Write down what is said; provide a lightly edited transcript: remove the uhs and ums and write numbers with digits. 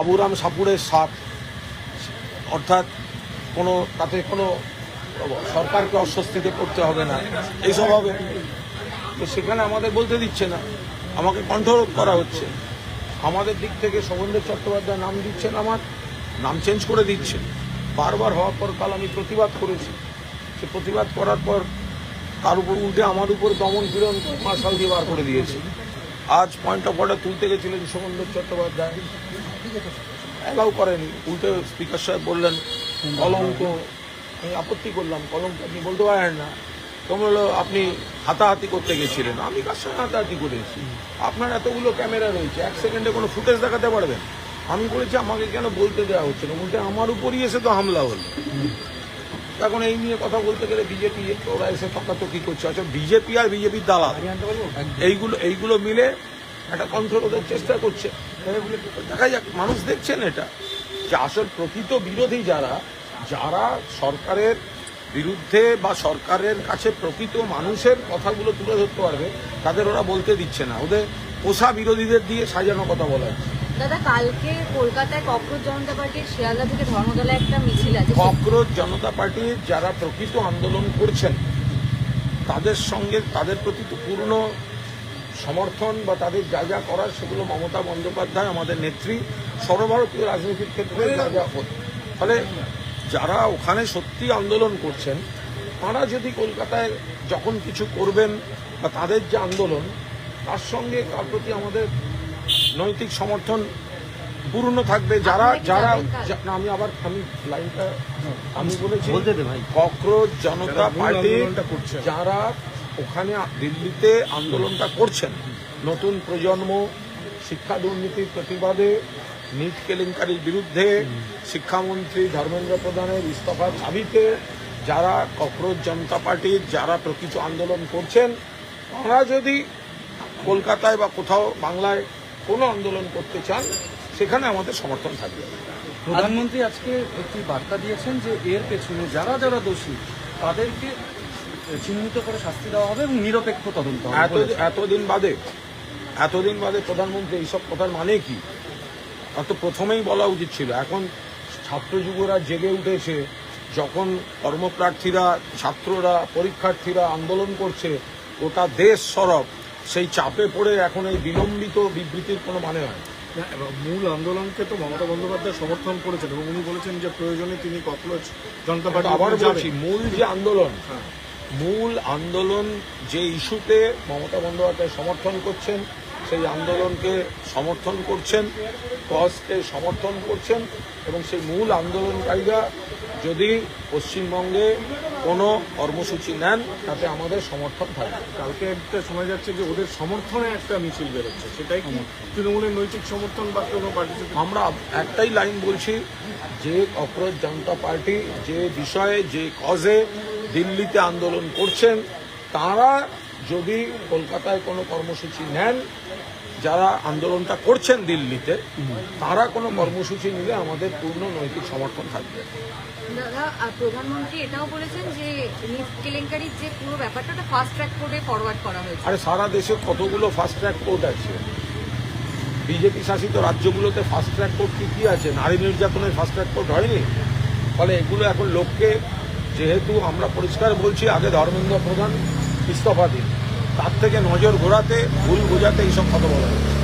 বাবুরাম সাপুড়ের সাপ, অর্থাৎ তাতে কোনো সরকারকে অস্বস্তিতে পড়তে হবে না, এইসব হবে। তো সেখানে আমাদের বলতে দিচ্ছে না, আমাকে কণ্ঠরোধ করা হচ্ছে। আমাদের দিক থেকে শোভনদেব চট্টোপাধ্যায় নাম দিচ্ছেন, আমার নাম চেঞ্জ করে দিচ্ছেন। বারবার হওয়ার পর কাল আমি প্রতিবাদ করেছি। সে প্রতিবাদ করার পর তার উপর উল্টে আমার উপর দমন পীড়ন মার্শাল দিয়ে বার করে দিয়েছে। আজ পয়েন্ট অফ অর্ডার তুলতে গেছিলেন শোভনদেব চট্টোপাধ্যায়, অ্যালাউ করেনি। উল্টে স্পিকার সাহেব বললেন কলঙ্ক। আমি আপত্তি করলাম, কলঙ্ক আপনি বলতে পারেন না। কেমন হলো আপনি হাতাহাতি করতে গেছিলেন? আমি কার সঙ্গে হাতাহাতি করেছি? আপনার এতগুলো ক্যামেরা রয়েছে, 1 সেকেন্ডে কোনো ফুটেজ দেখাতে পারবেন? আমি বলেছি আমাকে কেন বলতে দেওয়া হচ্ছে না, উল্টে আমার উপরই এসে তো হামলা হলো। এখন এই নিয়ে কথা বলতে গেলে বিজেপি ওরা এসে তকাতকি করছে। আচ্ছা, বিজেপি আর বিজেপির দালাল এইগুলো মিলে একটা কন্ট্রোলের চেষ্টা করছে। দেখা যাক, মানুষ দেখছেন এটা যে আসল প্রকৃত বিরোধী যারা সরকারের বিরুদ্ধে বা সরকারের কাছে প্রকৃত মানুষের কথাগুলো তুলে ধরতে পারবে, তাদের ওরা বলতে দিচ্ছে না। ওদের পোষা বিরোধীদের দিয়ে সাজানো কথা বলা হচ্ছে। দাদা, কালকে কলকাতায় ককরোচ জনতা পার্টির শিয়ালদা থেকে ধর্মতলা একটা মিছিল আছে। ককরোচ জনতা পার্টির যারা প্রকৃত আন্দোলন করছেন তাদের সঙ্গে তাদের প্রতি তো পূর্ণ সমর্থন বা তাদের যা যা করার সেগুলো মমতা বন্দ্যোপাধ্যায় আমাদের নেত্রী সর্বভারতীয় রাজনীতির ক্ষেত্রে যা যা ফলে যারা ওখানে সত্যি আন্দোলন করছেন তারা যদি কলকাতায় যখন কিছু করবেন বা তাদের যে আন্দোলন তার সঙ্গে তার প্রতি আমাদের নৈতিক সমর্থন পূর্ণ থাকবে। আমি বলেছি ককরোচ জনতা পার্টি যারা ওখানে দিল্লিতে আন্দোলনটা করছেন, নতুন প্রজন্ম শিক্ষা দুর্নীতির প্রতিবাদে, নিট কেলেঙ্কারির বিরুদ্ধে, শিক্ষামন্ত্রী ধর্মেন্দ্র প্রধানের ইস্তফার দাবিতে যারা ককরোচ জনতা পার্টির যারা প্রকৃত আন্দোলন করছেন, তারা যদি কলকাতায় বা কোথাও বাংলায় কোনো আন্দোলন করতে চান সেখানে আমাদের সমর্থন থাকবে। প্রধানমন্ত্রী আজকে একটি বার্তা দিয়েছেন যে এর পেছনে যারা যারা দোষী তাদেরকে চিহ্নিত করে শাস্তি দেওয়া হবে এবং নিরপেক্ষ তদন্ত হবে। এতদিন বাদে প্রধানমন্ত্রী এইসব কথার মানে কি? তো প্রথমেই বলা উচিত ছিল। এখন ছাত্র যুবরা জেগে উঠেছে, যখন কর্মপ্রার্থীরা, ছাত্ররা, পরীক্ষার্থীরা আন্দোলন করছে, গোটা দেশ সরব, সেই চাপে পড়ে এখন এই বিলম্বিত বিবৃতির কোনো মানে হয়। মূল আন্দোলনকে তো মমতা বন্দ্যোপাধ্যায় সমর্থন করেছেন এবং উনি বলেছেন যে প্রয়োজনে তিনি ককরোচ জনতা পার্টি আবার বলছি, মূল আন্দোলন যে ইস্যুতে মমতা বন্দ্যোপাধ্যায় সমর্থন করছেন, সেই আন্দোলনকে সমর্থন করছেন, কজকে সমর্থন করছেন এবং সেই মূল আন্দোলনকারীরা যদি পশ্চিমবঙ্গে কোনো কর্মসূচি নেন তাতে আমাদের সমর্থন থাকবে। কালকে একটা শোনা যাচ্ছে যে ওদের সমর্থনে একটা মিছিল বেরোচ্ছে, সেটাই কি তৃণমূলের নৈতিক সমর্থন বা কোনো পার্টি? আমরা একটাই লাইন বলছি যে ককরোচ জনতা পার্টি যে বিষয়ে, যে কজে দিল্লিতে আন্দোলন করছেন, তারা যদি কলকাতায় কোনো কর্মসূচি নেন, যারা আন্দোলনটা করছেন দিল্লিতে, তারা কোনো কর্মসূচি নিলে আমাদের পূর্ণ নৈতিক সমর্থন থাকবে। দাদা, প্রধানমন্ত্রী এটাও বলেছেন যে নিট কেলেঙ্কারির যে পুরো ব্যাপারটা ফাস্ট ট্র্যাক কোর্টে ফরওয়ার্ড করা হয়েছে। আরে সারা দেশে কতগুলো ফাস্ট ট্র্যাক কোর্ট আছে? বিজেপি শাসিত রাজ্যগুলোতে ফাস্ট ট্র্যাক কোর্ট কি আছে? নারী নির্যাতনের ফাস্ট ট্র্যাক কোর্ট হয়নি? ফলে এগুলো এখন লোককে, যেহেতু আমরা পরিষ্কার বলছি আগে ধর্মেন্দ্র প্রধান ইস্তফা দিন, তার থেকে নজর ঘোরাতে, ভুল বোঝাতে এইসব কথা বলা হচ্ছে।